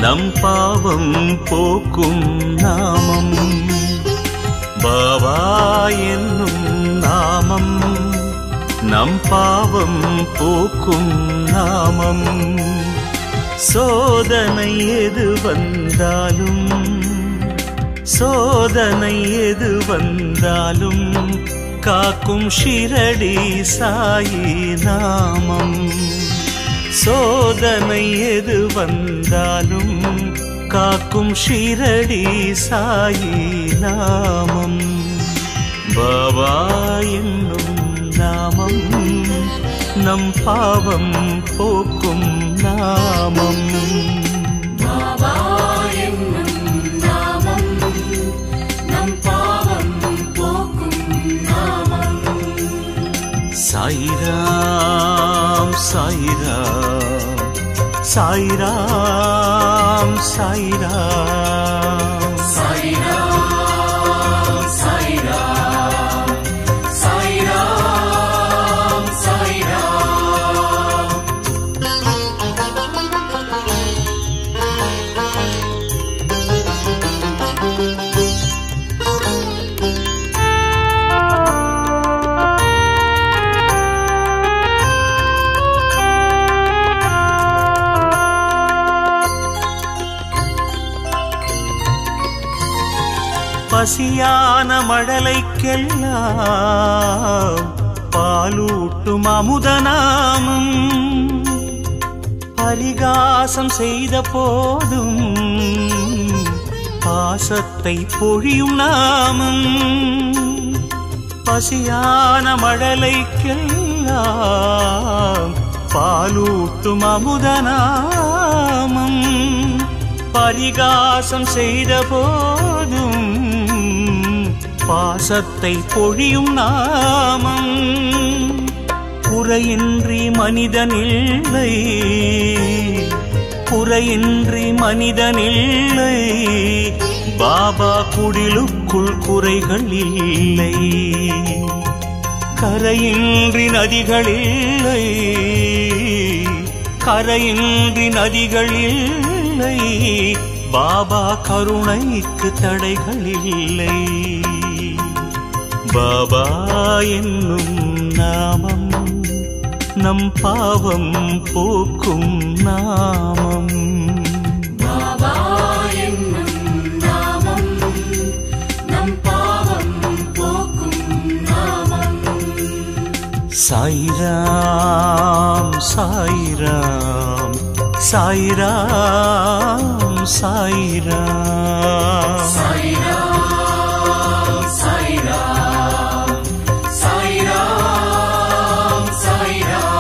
நம் பாவம் போக்கும் நாமம். பாபா என்னும் நாமம் நம் பாவம் போக்கும் நாமம். சோதனை எது வந்தாலும் சோதனை எது வந்தாலும் காக்கும் ஷிரடி சாயி நாமம். சோதனை எது வந்தாலும் காக்கும் ஷிரடி சாயி நாமம். பாபா என்னும் நாமம் நம் பாவம் போக்கும் நாமம். பாபா என்னும் நாமம் நம் பாவம் போக்கும் நாமம். சாயிராம் சாயிராம் சாயிராம் சாயிராம் சாயிராம் சாயிராம் சாயிராம் சாயிராம். பசியான மழலைக்கெல்லாம் பாலூட்டும் அமுதநாமம். பரிகாசம் செய்த போதும் பாசத்தை பொழியும் நாமம். பசியான மழலைக்கெல்லாம் பாலூட்டும் அமுதநாமம். பரிகாசம் செய்த போதும் பாசத்தை பொழியும் நாமம். குறையின்றி மனிதனில்லை குறையின்றி மனிதனில்லை. பாபா குடிலுக்குள் குறைகள் இல்லை. கரையின்றி நதிகளில்லை கரையின்றி நதிகளில்லை. பாபா கருணைக்கு தடைகள் இல்லை. பாபா என்னும் நாமம் நம் பாவம் போக்கும் நாமம். பாபா என்னும் நாமம் நம் பாவம் போக்கும் நாமம். சாயிராம் சாயிராம் சாயிராம் சாயிராம் சாயிராம் சாயிராம் சாயிராம் சாயிராம்.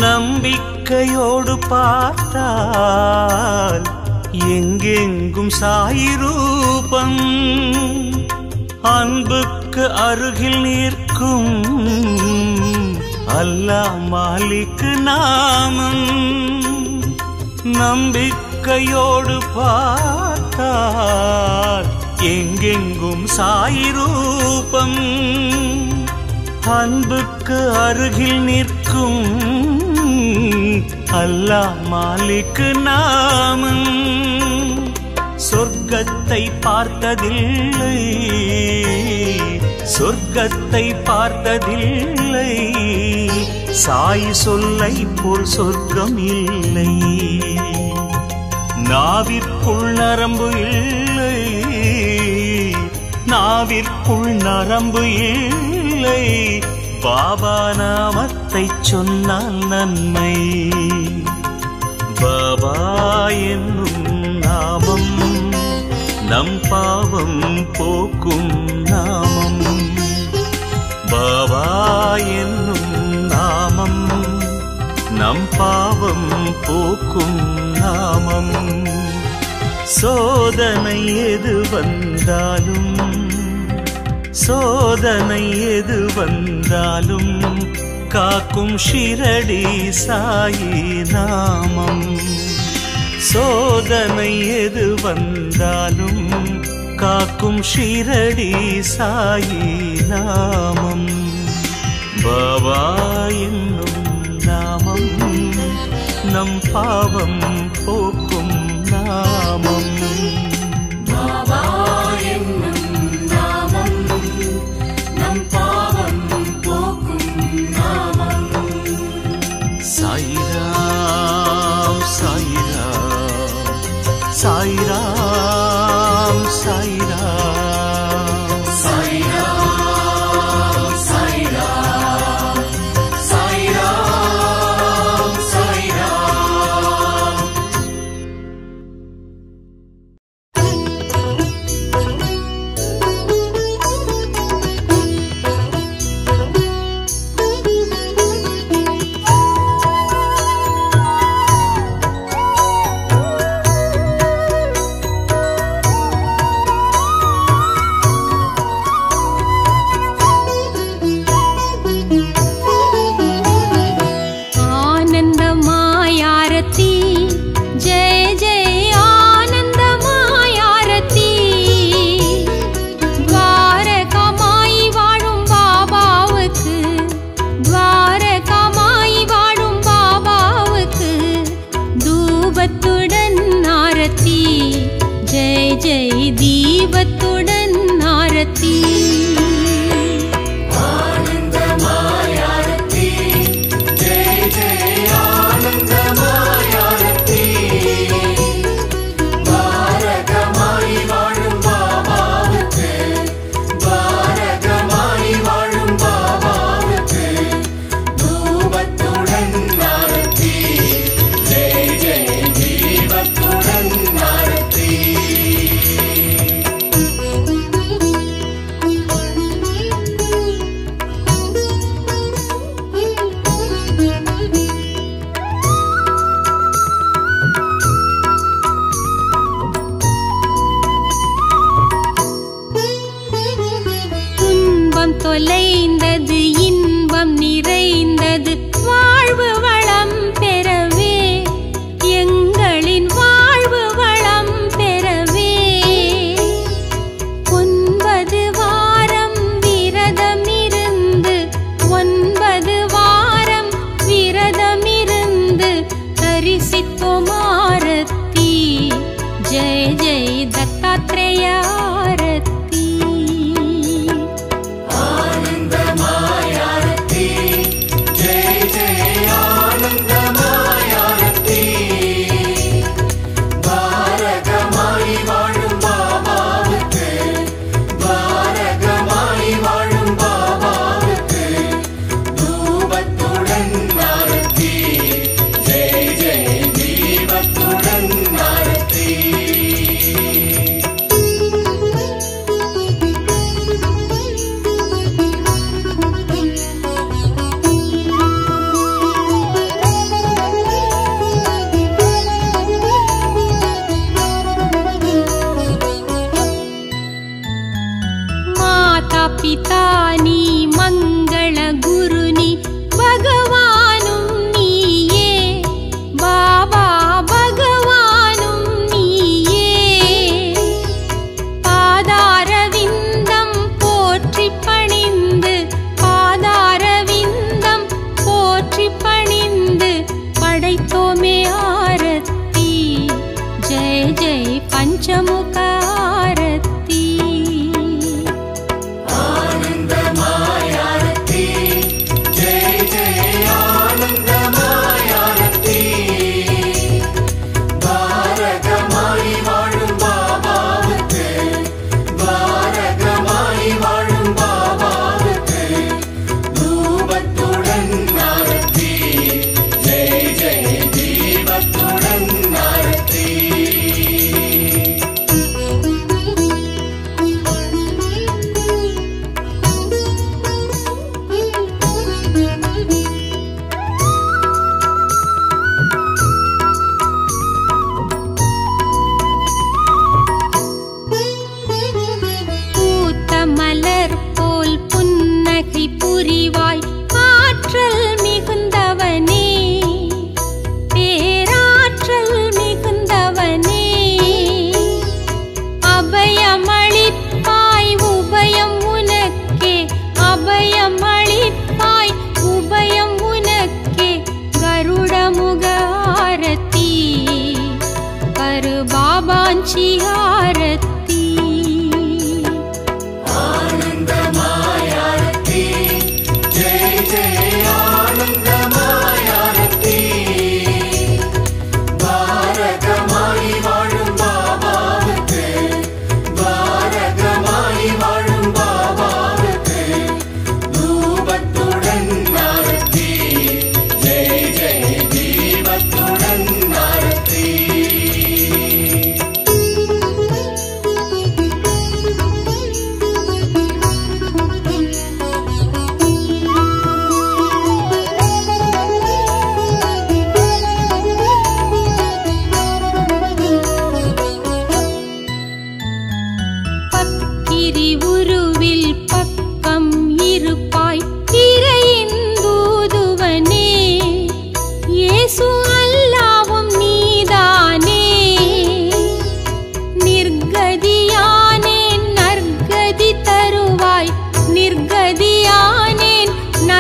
நம்பிக்கையோடு பார்த்தால் எங்கெங்கும் சாயி ரூபம். அன்புக்கு அருகில் நிற்கும் அல்லாஹ் மாலிக் நாமம். நம்பிக்கையோடு பார்த்தால் எங்கெங்கும் சாயி ரூபம். அன்புக்கு அருகில் நிற்கும் அல்லாஹ் மாலிக் நாமம். சொர்க்கத்தை பார்த்ததில்லை சொர்க்கத்தை பார்த்ததில்லை. சாய் சொல்லை போல் சொர்க்கம் இல்லை. நாவிற்குள் நரம்பு இல்லை நாவிற்குள் நரம்பு இல்லை. பாபா நாமத்தை சொன்னால் நன்மை. பாபா என்னும் நாமம் நம் பாவம் போக்கும் நாமம். பாபா என்னும் நாமம் நம் பாவம் போக்கும் நாமம். சோதனை எது வந்தாலும் சோதனை எது வந்தாலும் காக்கும் ஷிரடி சாயி நாமம். சோதனை எது வந்தாலும் காக்கும் ஷிரடி சாயி நாமம். பாபா என்னும் நாமம் நம் பாவம் போக்கும் நாமம். பாபா என்னும் நாமம் நம் பாவம் போக்கும் நாமம். சாயிராம் சாயிராம் சாயிராம் சாயிராம் சாயிராம் சாயிராம் சாயிராம் சாயிராம். आनंदमायारती जय जय आनंदमायारती. द्वारकामाई वाழும் பாபாவுக்கு, द्वारकामाई வாழும் பாபாவுக்கு தூபத்துடன் ஆரத்தி. ஜெய் ஜெய் தீபத்துடன் ஆரத்தி. ஆனந்தமாயாரத்தி ஜெய ஜெய ஆனந்தமாயாரத்தி. பாரகமாய் வாழும் பாபாவுக்கு, பாரகமாய் வாழும் பாபாவுக்கு தூபத்துடன் ஆரத்தி. ஜெய ஜெய தீபத்துடன் ஆரத்தி. துன்பம் தொலைந்தது, இன்பம் நிறைந்தது, வாழ்வு வளம் பெறவே, எங்களின் வாழ்வு வளம் பெறவே. 9 வாரம் விரதமிருந்து, 9 வாரம் விரதமிருந்து தரிசித்தோம் ஆரத்தி. ஜெய் ஜெய் தத்தாத்ரேய ஆரத்தி. ஆனந்தமாயாரத்தி ஜெய ஜெய ஆனந்தமாயாரத்தி. பாரகமாய் வாழும் பாபாவுக்கு, பாரகமாய் வாழும் பாபாவுக்கு தூபத்துடன் ஆரத்தி. ஜெய ஜெய தீபத்துடன் ஆரத்தி. माता पिता नी मंगल गुरु नी भगवानुम नीये. बाबा भगवानुम नीये. पादारविन्दं पोற்றி பணிந்து, பாதாரவிந்தம் போற்றி பணிந்து படைத்தோமே ஆரத்தி. ஜெய ஜெய பஞ்சமுக ஆரத்தி. ஆனந்த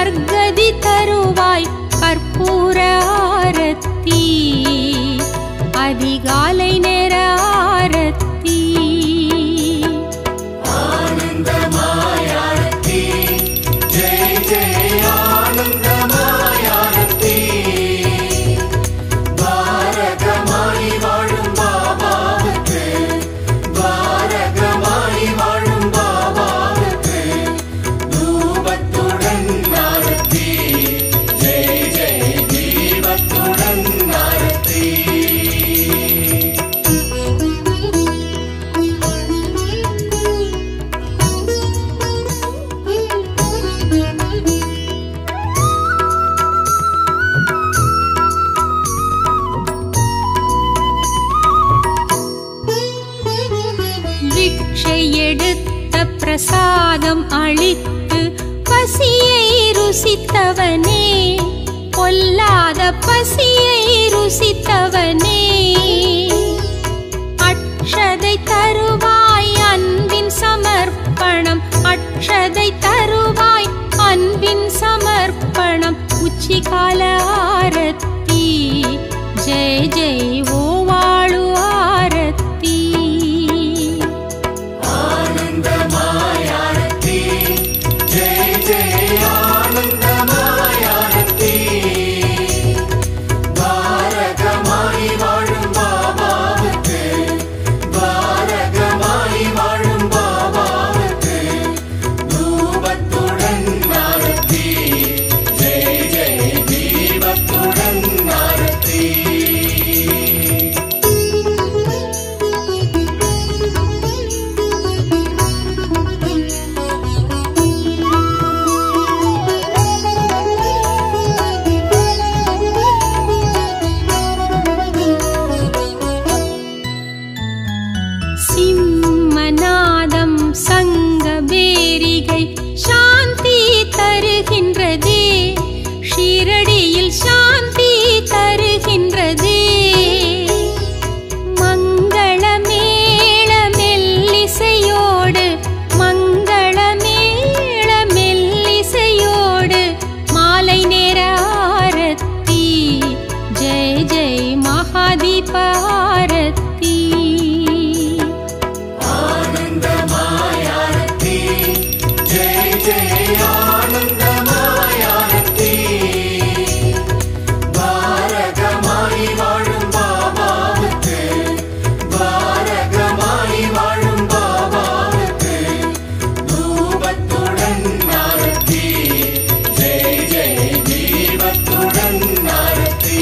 நற்கதி தருவாய் கற்பூர ஆரத்தி அதிகாலை நேர ஆரத்தி ஆனந்தமாய் ஆரத்தி ஜெய் ஜெய் ஆனந்தமாய் ஆரத்தி பாரகமாய் வாழும் பாபாவுக்கு பாரகமாய் வாழும் பாபாவுக்கு தூபத்துடன் ஆரத்தி ஜெய் ஜெய் தீபத்துடன் ஆரத்தி பிக்ஷை எடுத்த பிரசாதம் அளித்து பசியை ருசித்தவனே பொல்லாத பசியை ருசித்தவனே அக்ஷதை தருவாய் அன்பின் சமர்ப்பணம் அக்ஷதை தருவாய் அன்பின் சமர்ப்பணம் உச்சிகால ஆரத்தி ஜெய் ஜெய் ஓ வாழு ஆரத்தி ஆனந்தமாய் ஆரத்தி ஜெய் ஜெய் ஆனந்தமாய் ஆரத்தி பாரகமாய் வாழும் பாபாவுக்கு பாரகமாய் வாழும் பாபாவுக்கு தூபத்துடன் ஆரத்தி ஜெய் ஜெய் தீபத்துடன் ஆரத்தி சிம்மநாதம் சங்க பேரிகை சாந்தி தருகின்றதே ஷீரடியில் சாந்தி தருகின்றதே மங்களமேள மெல்லிசையோடு மங்களமேள மெல்லிசையோடு மாலை நேர ஆரத்தி ஜெய் ஜெய் மகாதீப ஆரத்தி ஆனந்தமாய் ஆரத்தி ஜெய் ஜெய் ஆனந்தமாய் ஆரத்தி பாரகமாய் வாழும் பாபாவுக்கு பாரகமாய் வாழும் பாபாவுக்கு தூபத்துடன் ஆரத்தி ஜெய் ஜெய் தீபத்துடன் ஆரத்தி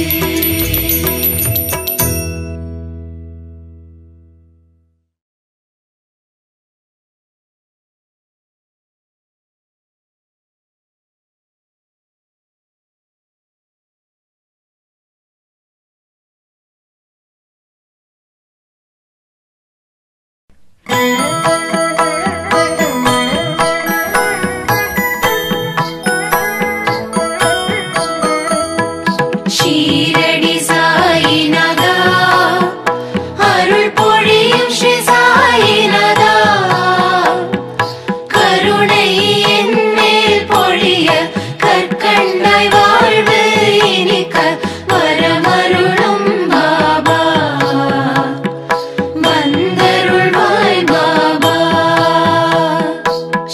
ஷீரடி சாயிநாதா அருள் பொழியும் ஸ்ரீ சாயிநாதா கருணை என் மேல் பொழிய கற்கண்டாய் வாழ்வு இனிக்க வரமருளும் பாபா வந்தருள்வாய் பாபா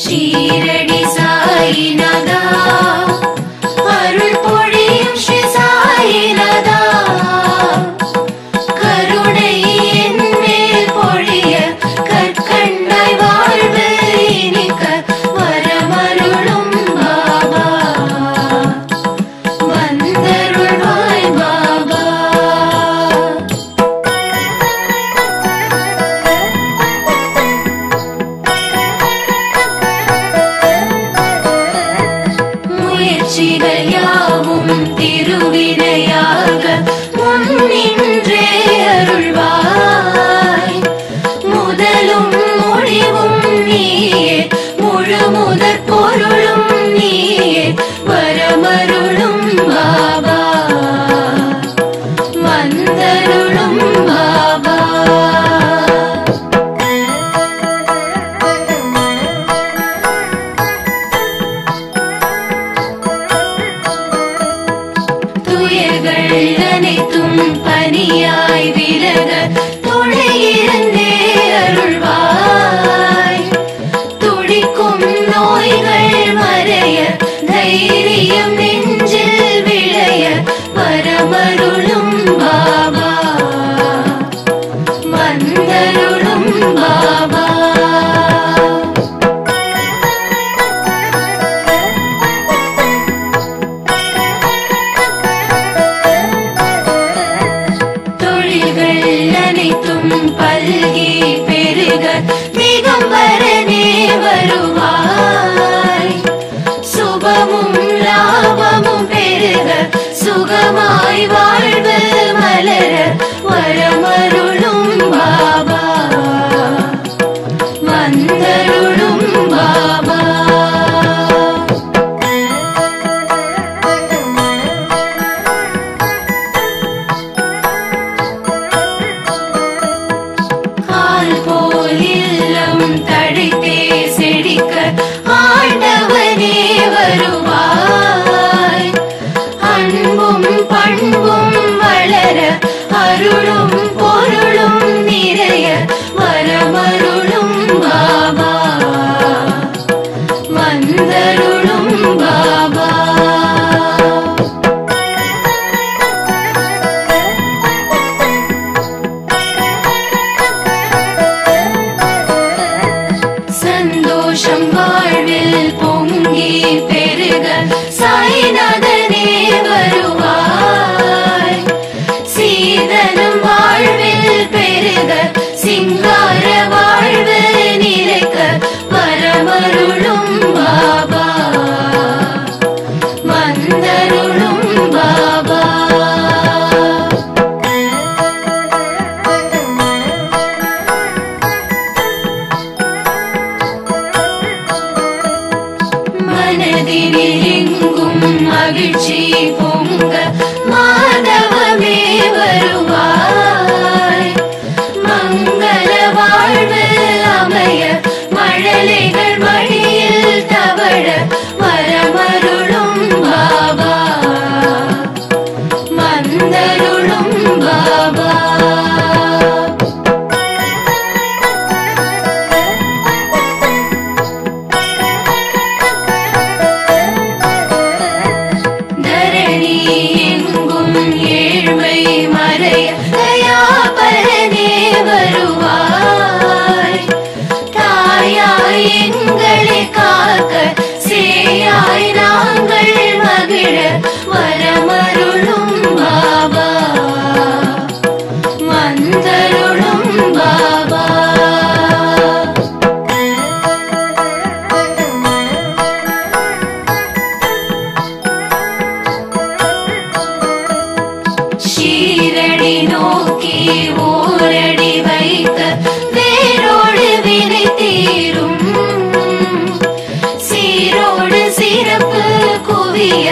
ஷீரடி சாயிநாதா அருள் பொழியும் ஸ்ரீ சாயிநாதா கருணை என் மேல் பொழிய கற்கண்டாய் வாழ்வு இனிக்க வரமருளும் பாபா வந்தருள்வாய் பாபா முயற்சிகள் யாவும் திருவினையாக முன்னின்றே அருள்வாய் முதலும் முடிவும் நீயே முழு முதற் பொருளும் நீயே வரமருளும் பாபா வந்தருளும் பாபா பிணியாய் விலக துணையிருந்தே அருள்வாய். துடிக்கும் நோய்கள் மறைய தைரியம் நெஞ்சில் விளைய வரமருளும் பாபா வந்தருளும் பாபா. பல்கி பெருக திகம்பரனே வருவாய். சுபமும் லாபமும் பெருக சுகமாய் வாழ்வு மலர வரமருளும் பாபா வந்தருளும் பாபா. ஆண்டவனே வருவாய். அன்பும் பண்பும் வளர அருளும் பொருளும் நிறைய வரமருளும் பாபா வந்தருளும் பாபா. சந்தோஷம் வாழ்வில் பொங்கி பெருக சாய்நாதனே வருவாய். சீதனம் வாழ்வில் பெருக சிங்கார வாழ்வு நிறைக்க வரமருளும் பாபா வந்தருளும் பாபா. மனதினிலெங்கும் மகிழ்ச்சி பொங்க மாதவமே வருவாய். மங்கள வாழ்வு அமைய மழலைகள் மடியில் தவழ வரமருளும் பாபா வந்தருளும் பாபா. ஏழ்மை மறைய தயாபரனே வருவாய். தாயாய் எங்களை காக்க சேயாய் நாங்கள் மகிழ வரமருளும் பாபா வந்தருளும் பாபா. ஷீரடி நோக்கி ஓரடி வைக்க வேரோடு வினை தீரும். சீரோடு சிறப்பு குவிய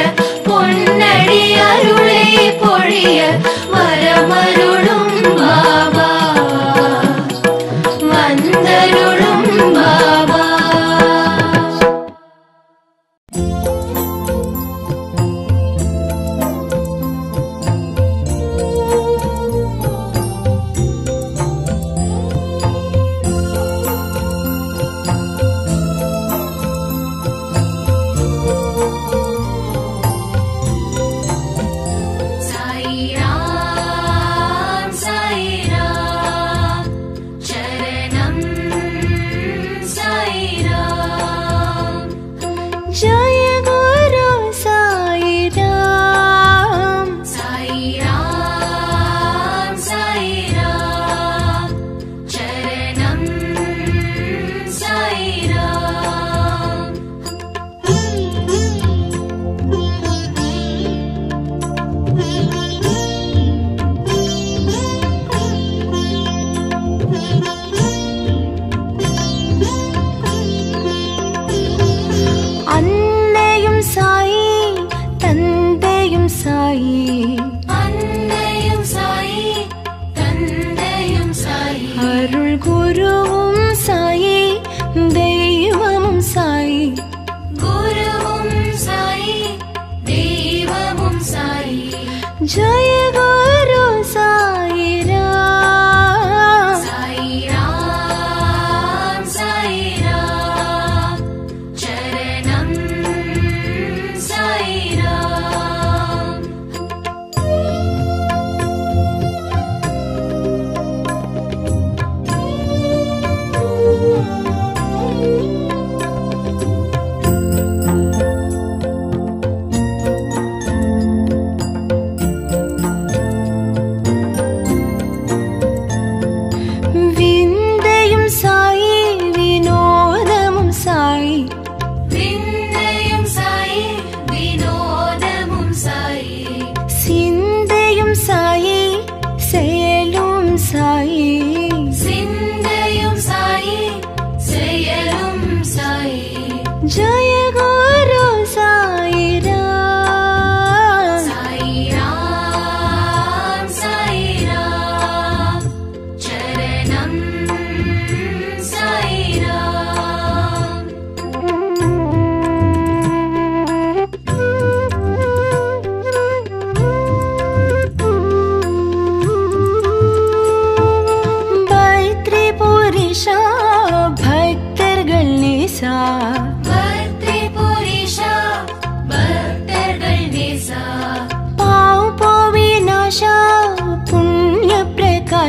பொன்னடி அருளை பொழிய வரமருளும் பாபா வந்தருளும் பாபா. जय गुरु साई।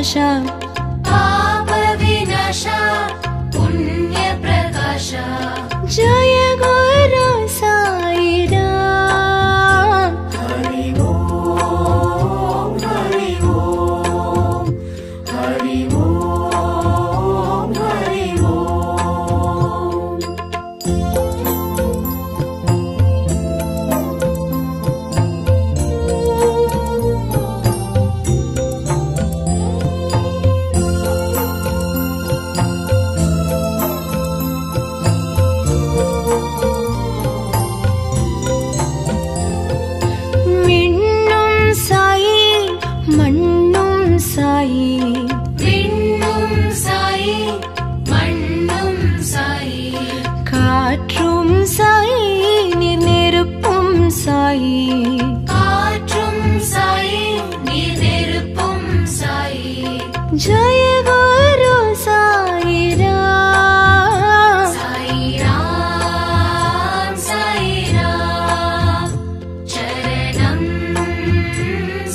प्रकाश पाप विनाश पुण्य प्रकाश जय गुरु साई राम हरि ओम हरि ओम हरि ओम हरि ओम। விண்ணும் சாயி மண்ணும் சாயி விண்ணும் சாயி மண்ணும் சாயி காற்றும் சாயி நீர் நெருப்பும் சாயி காற்றும் சாயி நீர் நெருப்பும் சாயி ஜய குரு சாயி ராம் சாயி ராம் சரணம்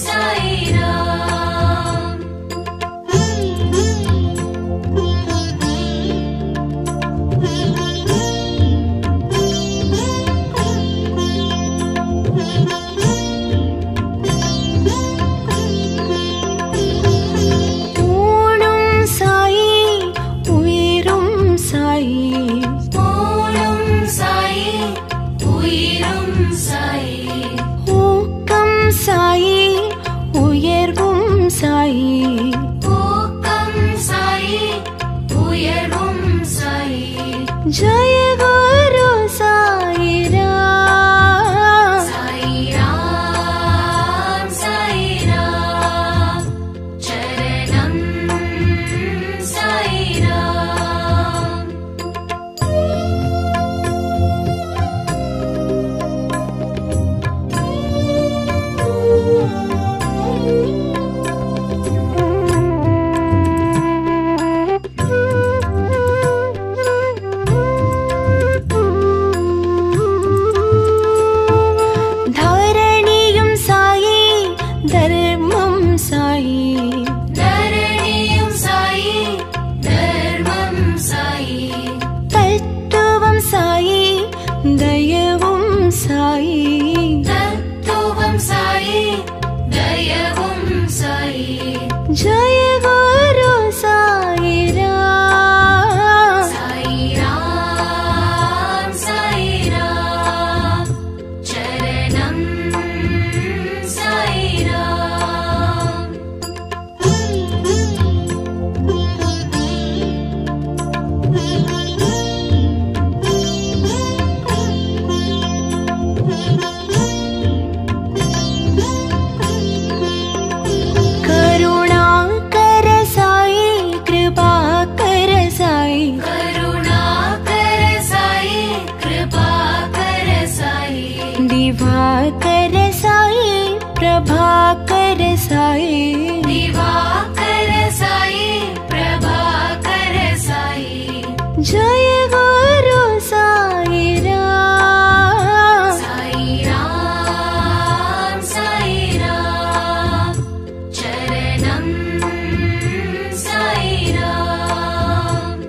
சாயி ராம் ஊனும் சாயி உயிரும் சாயி ஊனும் சாயி உயிரும் சாயி ஊக்கம் சாயி உயர்வும் சாயி ஊக்கம் சாயி உயர்வும் சாயி ஜய குரு சாயி ராம் சாயி ராம் சரணம் சாயி ராம் தரணியும் சாயி தர்மம் சாயி தரணியும் சாயி தர்மம் சாயி தத்துவம் சாயி தயவும் சாயி தத்துவம் சாயி தயவும் சாயி ஜய குரு சாயி ராம் சாயி ராம் சரணம் சாயி ராம் करुणाकर साई कृपाकर साई करुणाकर साई कृपाकर साई दिवाकर साई प्रभाकर साई दिवाकर साई प्रभाकर साई जय गुरु साई राम साई राम चरणं साई राम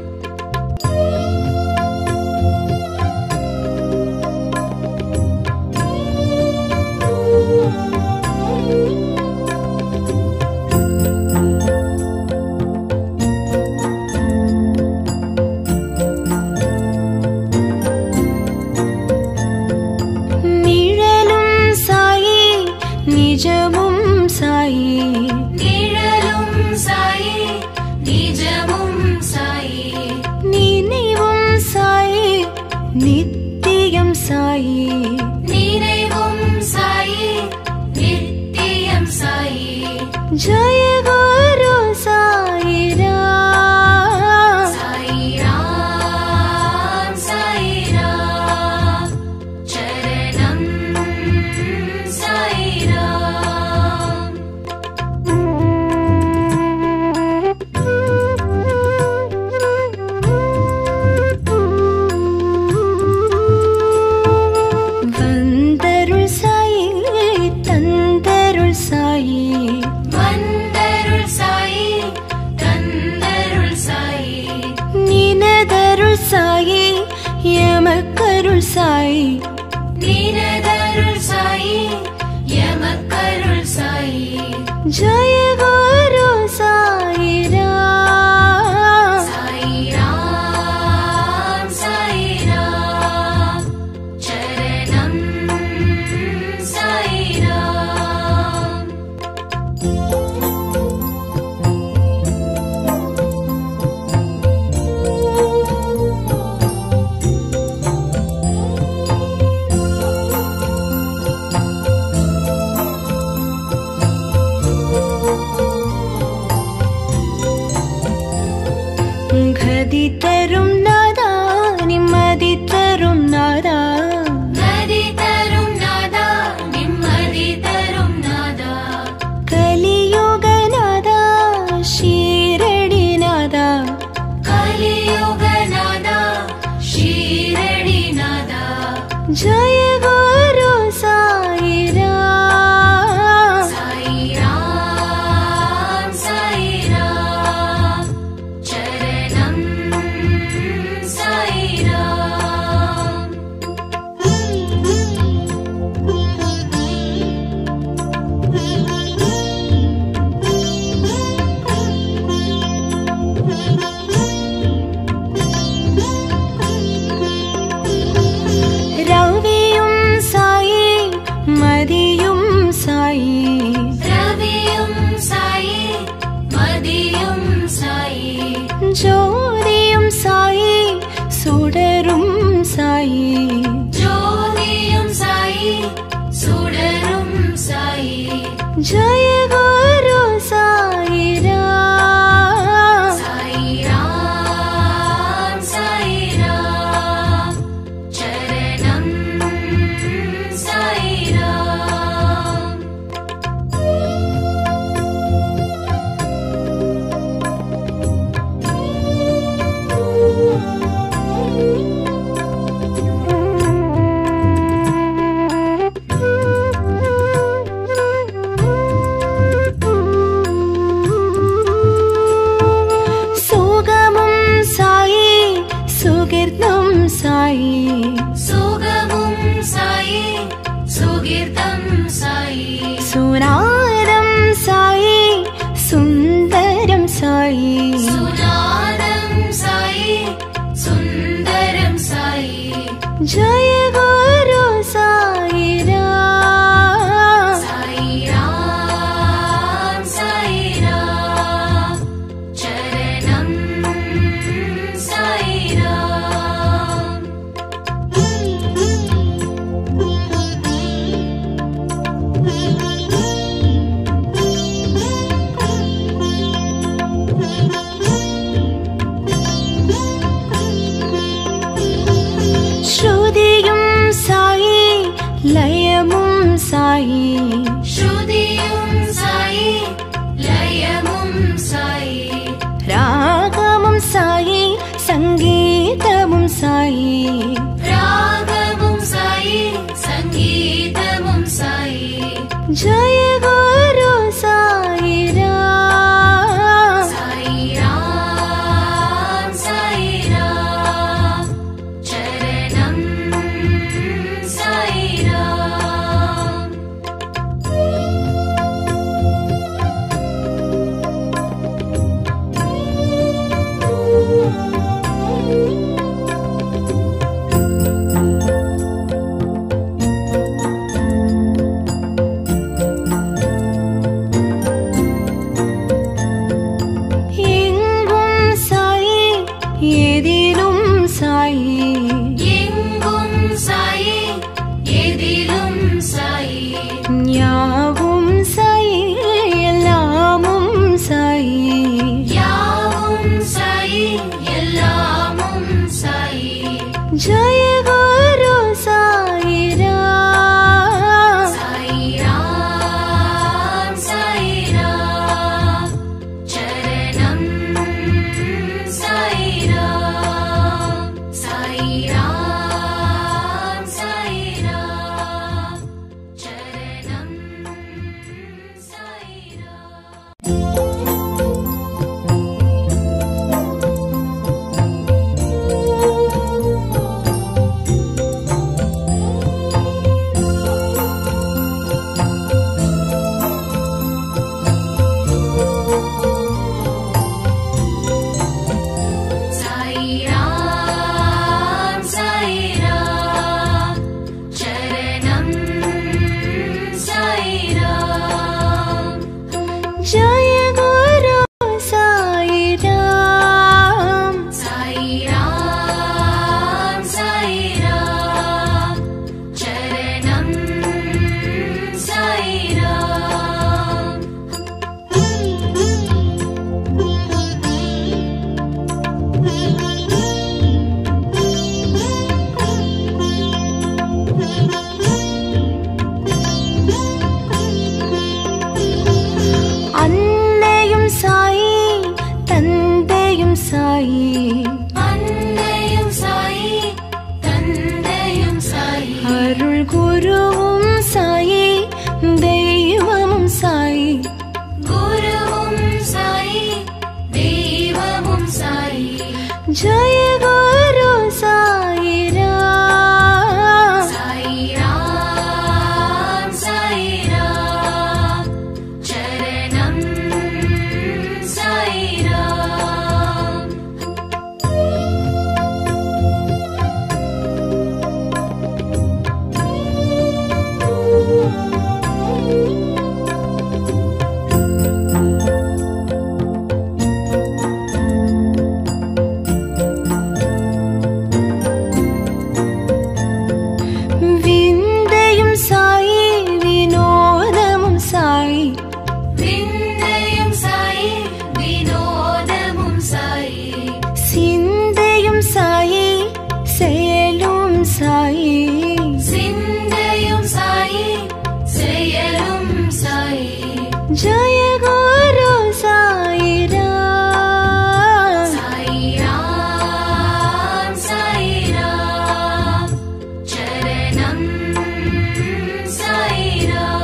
जय गुरु साई राम। साई राम चरणम साई राम। रवियुम साई मदियुम साई। रवियुम साई मदियुम साई। ज्योतियुम साई सुडरुम साई। ज्योतियुम साई सुडरुम साई। जय गुरु साई राम। साई राम चरणम साई राम। सुगमं साई सुकीर्तं साई। सुगमुं साई सुगीर्तं साई। सुनादं साई सुन्दरं साई। सुनादं साई सुन्दरं साई। जय गुरु साई राम। साई राम चरणम साई राम। श्रुतियुं साई लयमुं साई। श्रुतियुं साई लयमुं साई। रागमुं साई सङ्गीतमुं साई। रागमुं साई सङ्गीतमुं साई। जय गुरु साई राम। साई राम चरणम साई राम। எங்கும் சாயி எதிலும் சாயி। எங்கும் சாயி எதிலும் சாயி। யாவும் சாயி எல்லாமும் சாயி। யாவும் சாயி எல்லாமும் சாயி। जय गुरु साई राम। साई राम चरणम साई राम। साई राम चरणम साई राम। साई राम चरणम साई राम। जय गुरु साई राम। साई राम चरणम साई राम। அன்னையும் சாயி தந்தையும் சாயி। அன்னையும் சாயி தந்தையும் சாயி। அருள் குருவும் சாயி தெய்வமும் சாயி குருவும் சாயி தெய்வமும் சாயி ஜய குரு சாயிராம் சாயிராம் சாயிராம் சரணம் சாயிராம் விந்தையும் சாயி வினோதமும் சாயி விந்தையும் சாயி வினோதமும் சாயி சிந்தையும் சாயி செயலும் சாயி சிந்தையும் சாயி செயலும் சாயி ஜய குரு சாயிராம் சாயிராம் சாயிராம் சரணம் சாயிராம்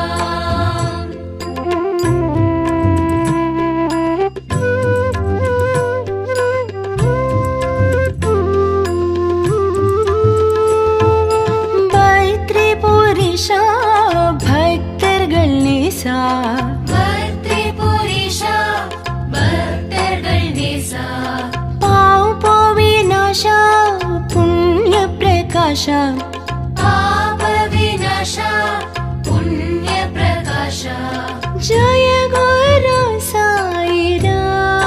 பைத்ரி புரிஷா பக்தர்கள் நேசா பக்தி புரிஷா பக்தர்கள் நேசா பாவ் விநாசா புண்ணிய பிரகாஷா பாப விநாசா புண்ணிய பிரகாஷா ஜய குரு சாயிராம்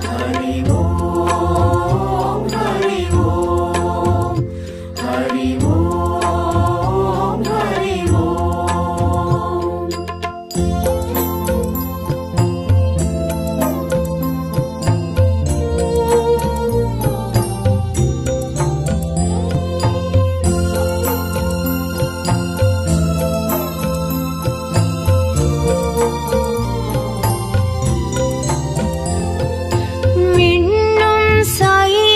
ஹரி ஓம் ஹரி ஓம் ஹரி ஓம் ஹரி ஓம் விண்ணும் சாயி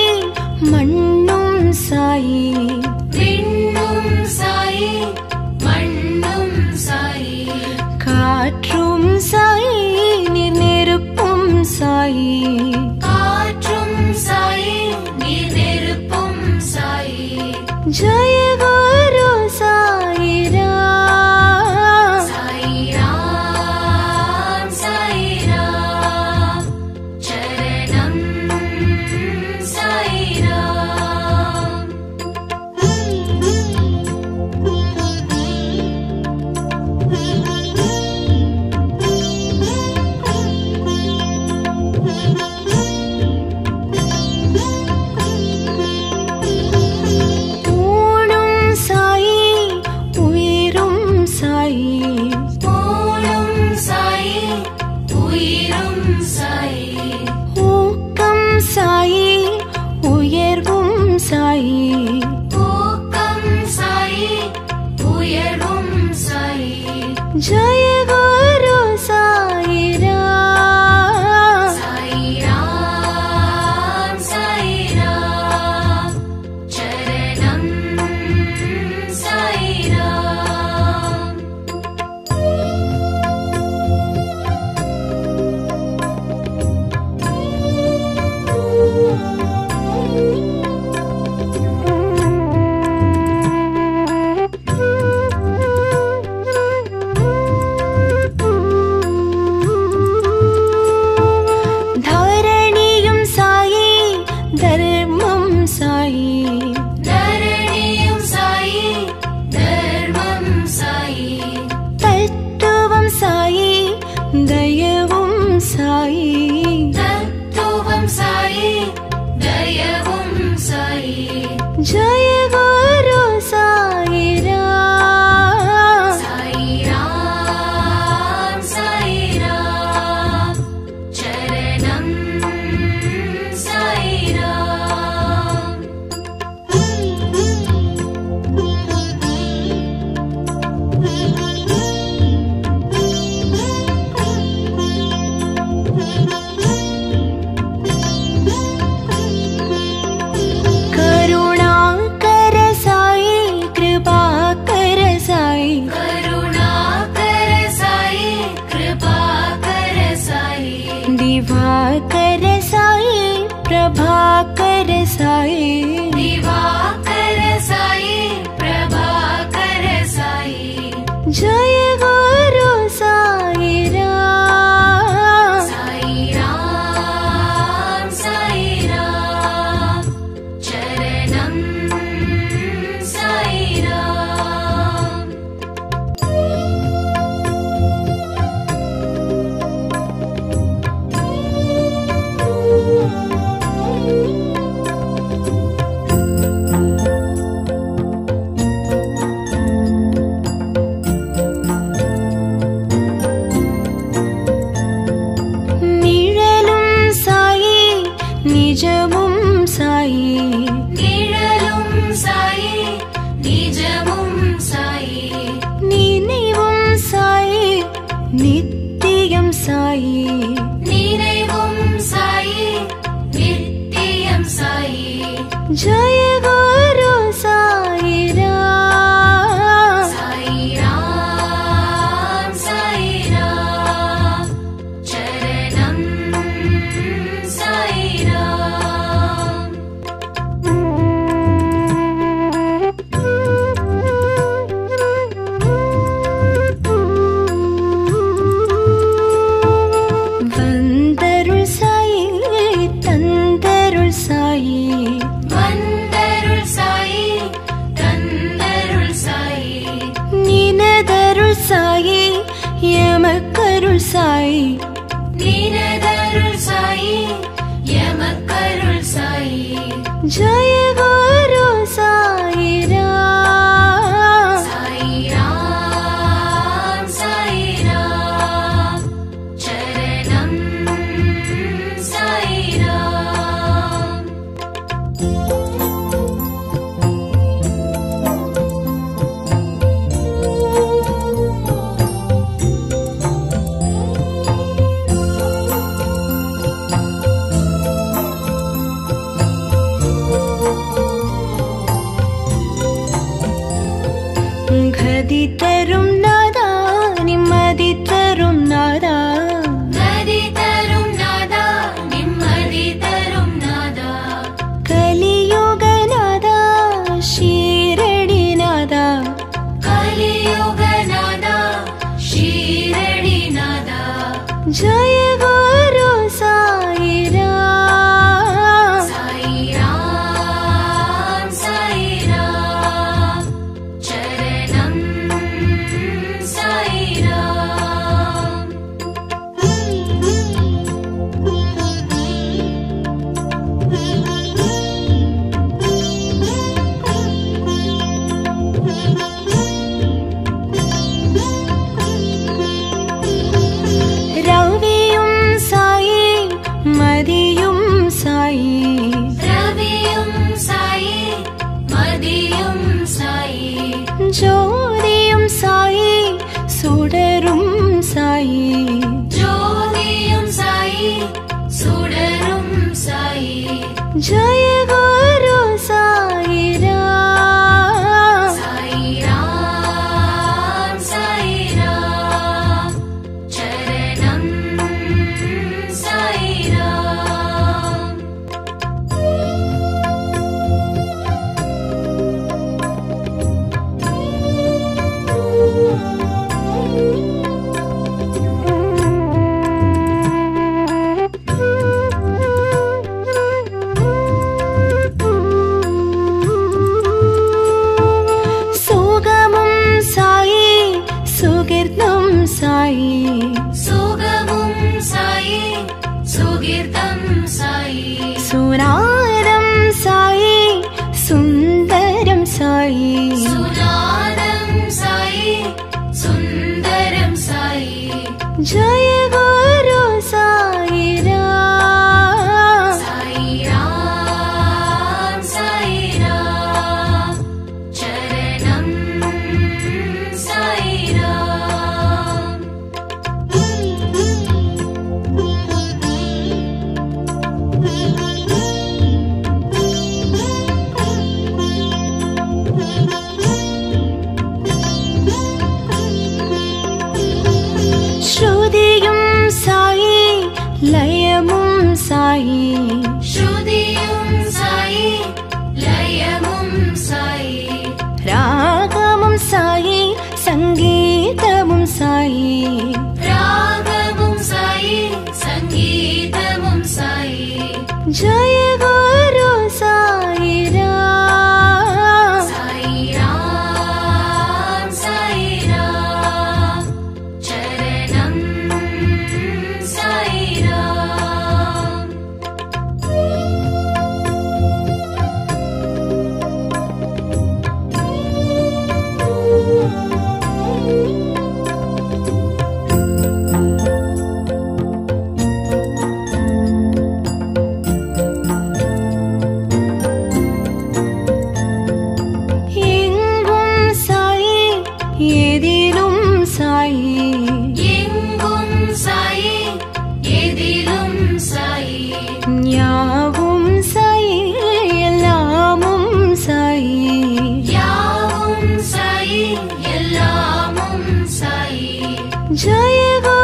மண்ணும் சாயி விண்ணும் சாயி மண்ணும் சாயி காற்றும் சாயி நீர் நெருப்பும் சாயி காற்றும் சாயி நீர் நெருப்பும் சாயி ஜய குரு சாயிராம் சாயிராம் சாயிராம் சரணம் சாயிராம் ஊனும் சாயி உயிரும் சாயி ஊனும் சாயி உயிரும் சாயி ஊக்கம் சாயி உயர்வும் சாயி ஊக்கம் சாயி உயர்வும் சாயி ஜய குரு சாயிராம் சாயிராம் சாயிராம் சரணம் சாயிராம் साई दिवाकर साई प्रभाकर साई जय गुरु साई राम साई राम चरणम साई राम நிழலும் சாயி நிஜமும் சாயி நிழலும் சாயி நிஜமும் சாயி நினைவும் சாயி நித்தியம் சாயி நினைவும் சாயி நித்தியம் சாயி जय गुरु साई राम साई राम चरणम साई राम வந்தருள் சாயி தந்தருள் சாயி வந்தருள் சாயி தந்தருள் சாயி நினதருள் சாயி எமக்கருள் சாயி நீனதருள் சாயி எமக்கருள் சாயி जय गुरु साई राम साई राम चरणम साई राम கதி தரும் நாதா நிம்மதி தரும் நாதா நதி தரும் நாதா நிம்மதி தரும் நாதா கலியுக நாதா ஷீரடி நாதா கலியுக நாதா ஷீரடி நாதா जय गुरु साई राम साई राम चरणम साई राम ரவியும் சாயி மதியும் சாயி ரவியும் சாயி மதியும் சாயி ஜோதியும் சாயி சுடரும் சாயி ஜோதியும் சாயி சுடரும் சாயி जय गुरु साई राम साई राम चरणम साई राम சுகமும் சாயி சுகிர்தம் சாயி சுகமும் சாயி சுகீர்த்தம் சாயி சுனாதம் சாயி சுந்தரம் சாயி சுநாதம் சாயி சுந்தரம் சாயி जय गुरु साई राम साई राम चरणम साई राम ஸ்ருதியும் சாயி லயமும் சாயி ஸ்ருதியும் சாயி சங்கீதமும் சாயி ராகமும் சாயி சங்கீதமும் சாயி ஜய குரு சாயிராம் சாயிராம் சாயிராம் சரணம் சாயிராம் எங்கும் சாயி எதிலும் சாயி எங்கும் சாயி எதிலும் சாயி யாவும் சாயி எல்லாமும் சாயி யாவும் சாயி எல்லாமும் சாயி ஜய குரு